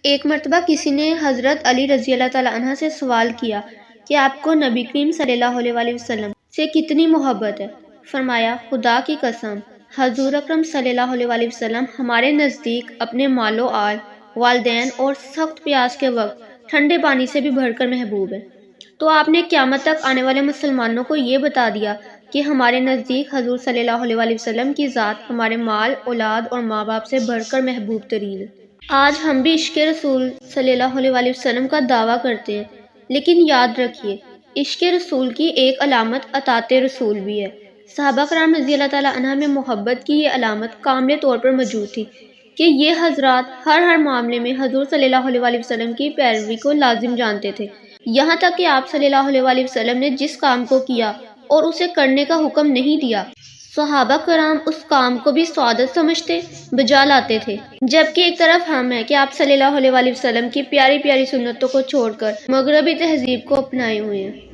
ایک مرتبہ کسی نے حضرت علی رضی اللہ تعالیٰ عنہ سے سوال کیا کہ آپ کو نبی کریم صلی اللہ علیہ وسلم سے کتنی محبت ہے؟ فرمایا، خدا کی قسم، حضور اکرم صلی اللہ علیہ وسلم ہمارے نزدیک اپنے مال و آل، والدین اور سخت پیاس کے وقت ٹھنڈے پانی سے بھی بڑھ کر محبوب ہے۔ تو آپ نے قیامت تک آنے والے مسلمانوں کو یہ بتا دیا کہ ہمارے نزدیک حضور صلی اللہ علیہ وسلم کی ذات ہمارے مال، اولاد اور ماں باپ سے بڑھ کر محبوب ترین ہے۔ آج ہم بھی عشق رسول صلی اللہ علیہ وسلم کا دعویٰ کرتے ہیں، لیکن یاد رکھیے، عشق رسول کی ایک علامت اطاعت رسول بھی ہے۔ صحابہ کرام رضی اللہ تعالیٰ عنہ میں محبت کی یہ علامت کامل طور پر موجود تھی کہ یہ حضرات ہر معاملے میں حضور صلی اللہ علیہ وسلم کی پیروی کو لازم جانتے تھے، یہاں تک کہ آپ صلی اللہ علیہ وسلم نے جس کام کو کیا اور اسے کرنے کا حکم نہیں دیا، صحابہ کرام اس کام کو بھی سعادت سمجھتے بجا لاتے تھے، جبکہ ایک طرف ہم ہیں کہ آپ صلی اللہ علیہ وسلم کی پیاری پیاری سنتوں کو چھوڑ کر مغربی تہذیب کو اپنائے ہوئے ہیں۔